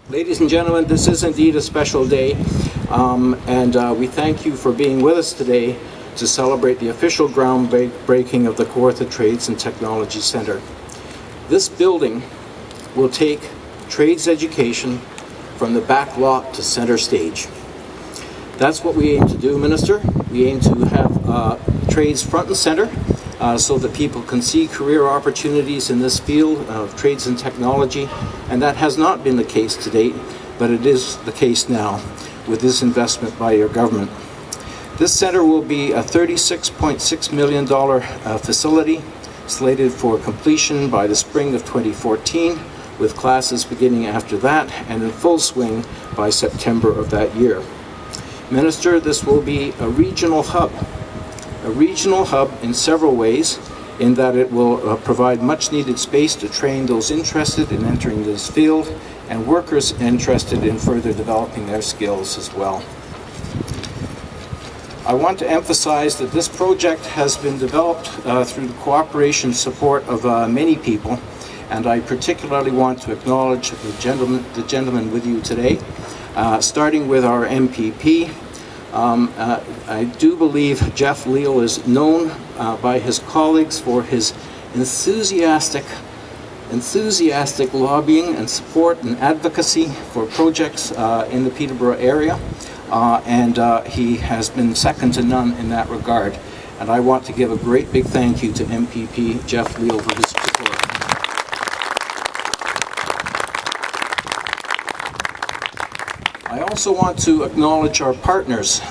Ladies and gentlemen, this is indeed a special day, and we thank you for being with us today to celebrate the official groundbreaking of the Kawartha Trades and Technology Centre. This building will take trades education from the back lot to centre stage. That's what we aim to do, Minister. We aim to have trades front and centre so that people can see career opportunities in this field of trades and technology, and that has not been the case to date, but it is the case now with this investment by your government. This centre will be a $36.6 million facility slated for completion by the spring of 2014, with classes beginning after that and in full swing by September of that year. Minister, this will be a regional hub in several ways, in that it will provide much needed space to train those interested in entering this field and workers interested in further developing their skills as well. I want to emphasize that this project has been developed through the cooperation and support of many people, and I particularly want to acknowledge the gentleman with you today, starting with our MPP. I do believe Jeff Leal is known by his colleagues for his enthusiastic lobbying and support and advocacy for projects in the Peterborough area, and he has been second to none in that regard. And I want to give a great big thank you to MPP Jeff Leal for his support. I also want to acknowledge our partners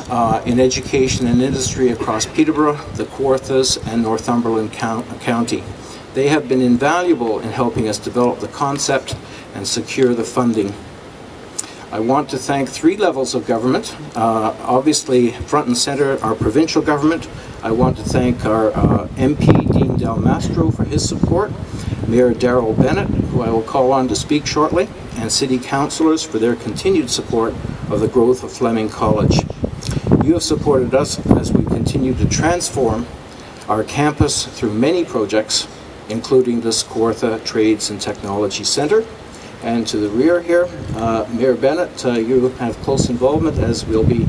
in education and industry across Peterborough, the Kawarthas, and Northumberland County. They have been invaluable in helping us develop the concept and secure the funding. I want to thank three levels of government. Obviously, front and center, our provincial government. I want to thank our MP, Dean Mastro, for his support, Mayor Daryl Bennett, who I will call on to speak shortly, and City Councillors for their continued support of the growth of Fleming College. You have supported us as we continue to transform our campus through many projects, including this Kawartha Trades and Technology Centre. And to the rear here, Mayor Bennett, you have close involvement as we'll be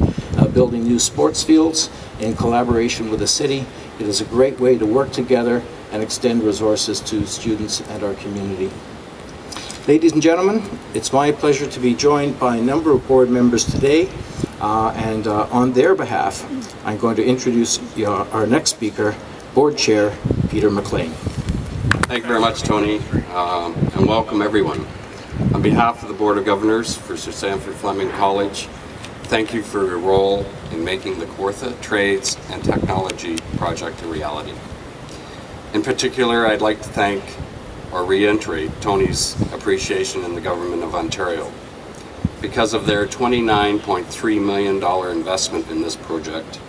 building new sports fields in collaboration with the city. It is a great way to work together and extend resources to students and our community. Ladies and gentlemen, it's my pleasure to be joined by a number of board members today, and on their behalf, I'm going to introduce our next speaker, Board Chair Peter McLean. Thank you very much, Tony, and welcome everyone. On behalf of the Board of Governors for Sir Sandford Fleming College, thank you for your role in making the Kawartha Trades and Technology project a reality. In particular, I'd like to thank or reiterate Tony's appreciation in the Government of Ontario. Because of their $29.3 million investment in this project,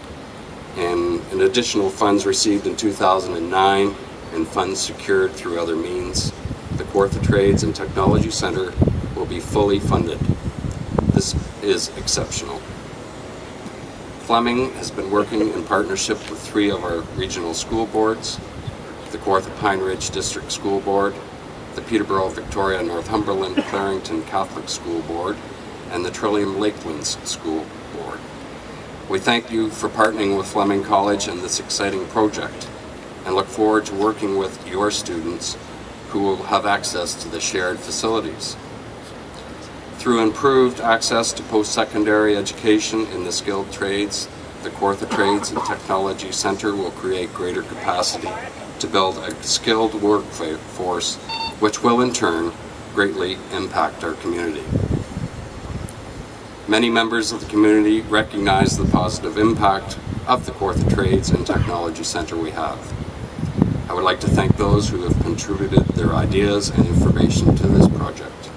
and additional funds received in 2009 and funds secured through other means, the Kawartha Trades and Technology Centre will be fully funded. This is exceptional. Fleming has been working in partnership with three of our regional school boards, the Kawartha Pine Ridge District School Board, the Peterborough Victoria Northumberland Clarington Catholic School Board, and the Trillium Lakelands School Board. We thank you for partnering with Fleming College in this exciting project and look forward to working with your students who will have access to the shared facilities. Through improved access to post-secondary education in the skilled trades, the Kawartha Trades and Technology Centre will create greater capacity to build a skilled workforce, which will in turn greatly impact our community. Many members of the community recognize the positive impact of the Kawartha Trades and Technology Centre we have. I would like to thank those who have contributed their ideas and information to this project.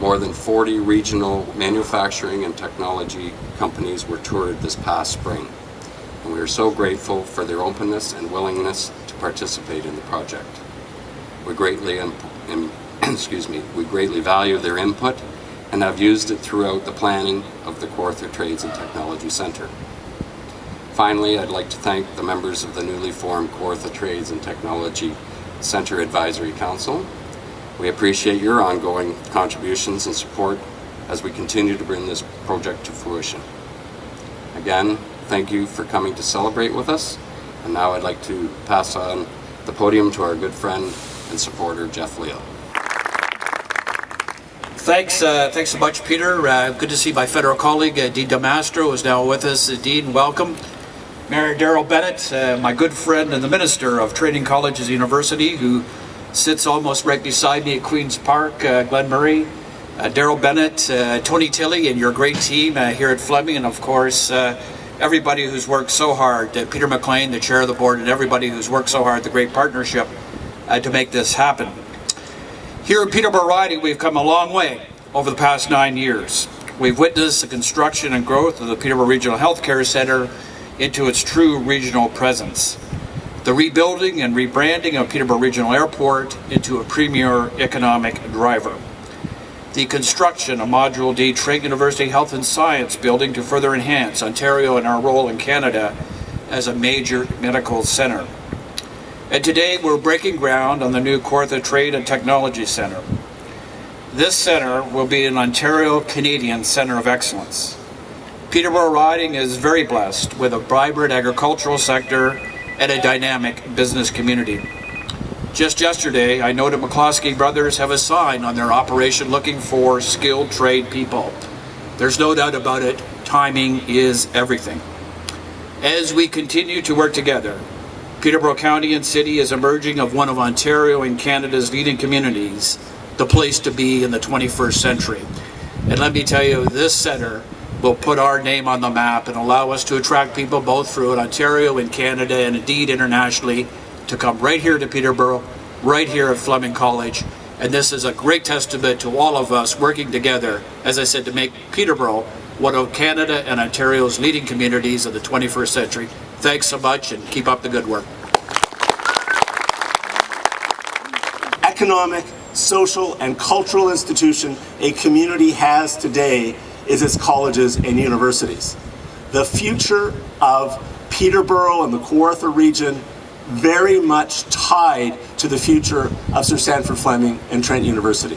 More than 40 regional manufacturing and technology companies were toured this past spring, and we are so grateful for their openness and willingness to participate in the project. We greatly value their input and have used it throughout the planning of the Kawartha Trades and Technology Centre. Finally, I'd like to thank the members of the newly formed Kawartha Trades and Technology Centre Advisory Council We appreciate your ongoing contributions and support as we continue to bring this project to fruition. Again, thank you for coming to celebrate with us, and now I'd like to pass on the podium to our good friend and supporter, Jeff Leal. Thanks so much, Peter. Good to see my federal colleague, Dean Mastro, is now with us. Dean, welcome. Mayor Daryl Bennett, my good friend and the Minister of Training Colleges and University, who sits almost right beside me at Queen's Park, Glen Murray. Daryl Bennett, Tony Tilley, and your great team here at Fleming, and of course, everybody who's worked so hard, Peter McLean, the chair of the board, and everybody who's worked so hard, the great partnership to make this happen. Here in Peterborough Riding, we've come a long way over the past 9 years. We've witnessed the construction and growth of the Peterborough Regional Healthcare Centre into its true regional presence. The rebuilding and rebranding of Peterborough Regional Airport into a premier economic driver. The construction of Module D Trent University Health and Science building to further enhance Ontario and our role in Canada as a major medical centre. And today we're breaking ground on the new Kawartha Trade and Technology Centre. This centre will be an Ontario-Canadian centre of excellence. Peterborough Riding is very blessed with a vibrant agricultural sector and a dynamic business community. Just yesterday, I know that McCloskey Brothers have a sign on their operation looking for skilled trade people. There's no doubt about it, timing is everything. As we continue to work together, Peterborough County and City is emerging of one of Ontario and Canada's leading communities, the place to be in the 21st century. And let me tell you, this centre will put our name on the map and allow us to attract people both throughout Ontario and Canada and indeed internationally to come right here to Peterborough, right here at Fleming College. And this is a great testament to all of us working together, as I said, to make Peterborough one of Canada and Ontario's leading communities of the 21st century. Thanks so much and keep up the good work. Economic, social, and cultural institution a community has today is its colleges and universities. The future of Peterborough and the Kawartha region very much tied to the future of Sir Sandford Fleming and Trent University.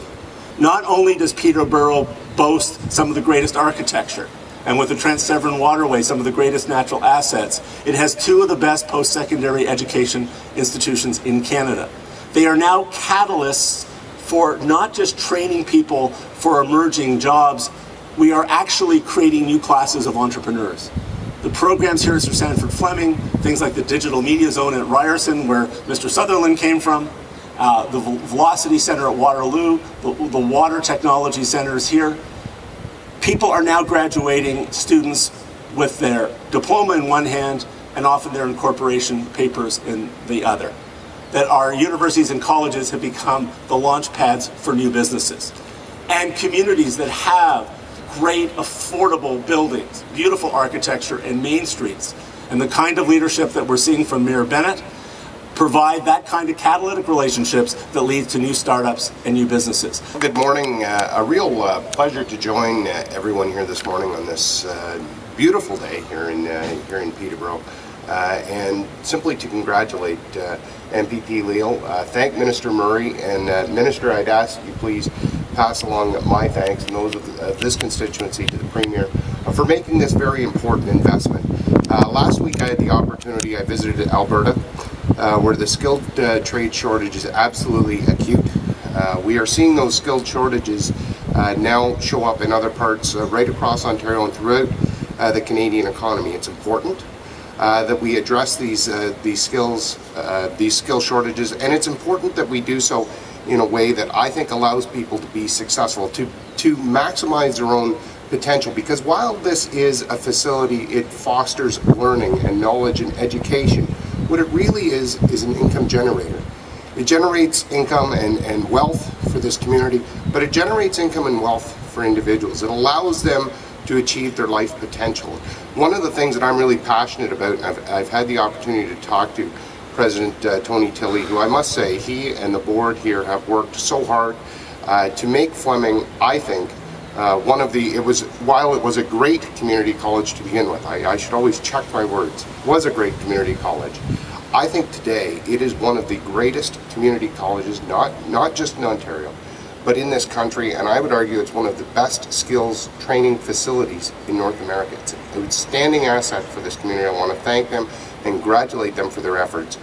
Not only does Peterborough boast some of the greatest architecture, and with the Trent Severn Waterway, some of the greatest natural assets, it has two of the best post-secondary education institutions in Canada. They are now catalysts for not just training people for emerging jobs, we are actually creating new classes of entrepreneurs. The programs here at Sir Sandford Fleming, things like the Digital Media Zone at Ryerson, where Mr. Sutherland came from, the Velocity Center at Waterloo, the Water Technology Centers here. People are now graduating students with their diploma in one hand and often their incorporation papers in the other. That our universities and colleges have become the launch pads for new businesses. And communities that have great, affordable buildings, beautiful architecture, and main streets, and the kind of leadership that we're seeing from Mayor Bennett provide that kind of catalytic relationships that lead to new startups and new businesses. Good morning. A real pleasure to join everyone here this morning on this beautiful day here in Peterborough, and simply to congratulate MPP Leal, thank Minister Murray, and Minister, I'd ask you please pass along my thanks and those of this constituency to the Premier for making this very important investment. Last week I had the opportunity, I visited Alberta, where the skilled trade shortage is absolutely acute. We are seeing those skilled shortages now show up in other parts right across Ontario and throughout the Canadian economy. It's important that we address these skill shortages, and it's important that we do so in a way that I think allows people to be successful, to maximize their own potential, because while this is a facility, it fosters learning and knowledge and education. What it really is an income generator. It generates income and wealth for this community, but it generates income and wealth for individuals. It allows them to achieve their life potential. One of the things that I'm really passionate about, and I've had the opportunity to talk to President Tony Tilley, who I must say, he and the board here have worked so hard to make Fleming, I think, while it was a great community college to begin with, I should always check my words, was a great community college. I think today it is one of the greatest community colleges, not just in Ontario, but in this country, and I would argue it's one of the best skills training facilities in North America. It's an outstanding asset for this community. I want to thank them and congratulate them for their efforts.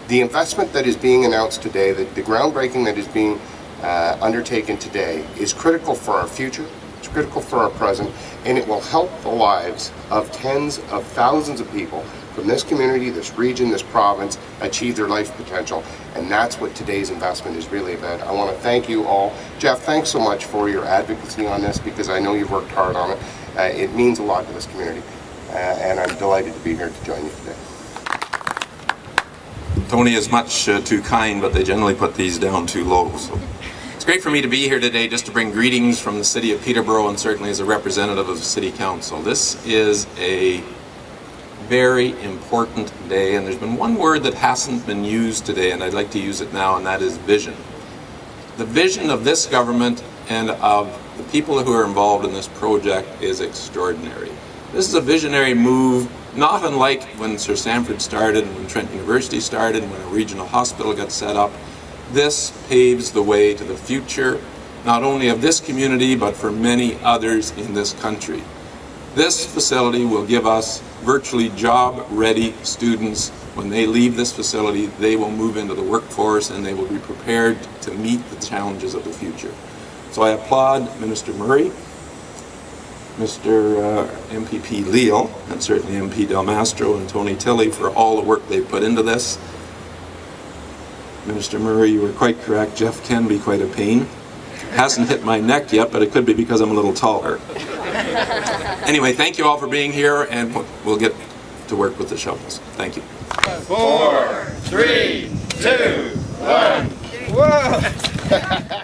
The investment that is being announced today, the groundbreaking that is being undertaken today, is critical for our future, it's critical for our present, and it will help the lives of tens of thousands of people from this community, this region, this province, achieve their life potential. And that's what today's investment is really about. I want to thank you all. Jeff, thanks so much for your advocacy on this, because I know you've worked hard on it. It means a lot to this community, and I'm delighted to be here to join you today. Tony is much too kind, but they generally put these down too low. So it's great for me to be here today just to bring greetings from the city of Peterborough, and certainly as a representative of the City Council. This is a very important day, and there's been one word that hasn't been used today, and I'd like to use it now, and that is vision. The vision of this government and of the people who are involved in this project is extraordinary. This is a visionary move, not unlike when Sir Sanford started and when Trent University started and when a regional hospital got set up. This paves the way to the future, not only of this community, but for many others in this country. This facility will give us virtually job-ready students. When they leave this facility, they will move into the workforce and they will be prepared to meet the challenges of the future. So I applaud Minister Murray, Mr. MPP Leal, and certainly MP Del Mastro and Tony Tilley for all the work they've put into this. Minister Murray, you were quite correct. Jeff can be quite a pain. Hasn't hit my neck yet, but it could be because I'm a little taller. Anyway, thank you all for being here, and we'll get to work with the shovels. Thank you. 4, 3, 2, 1. Whoa!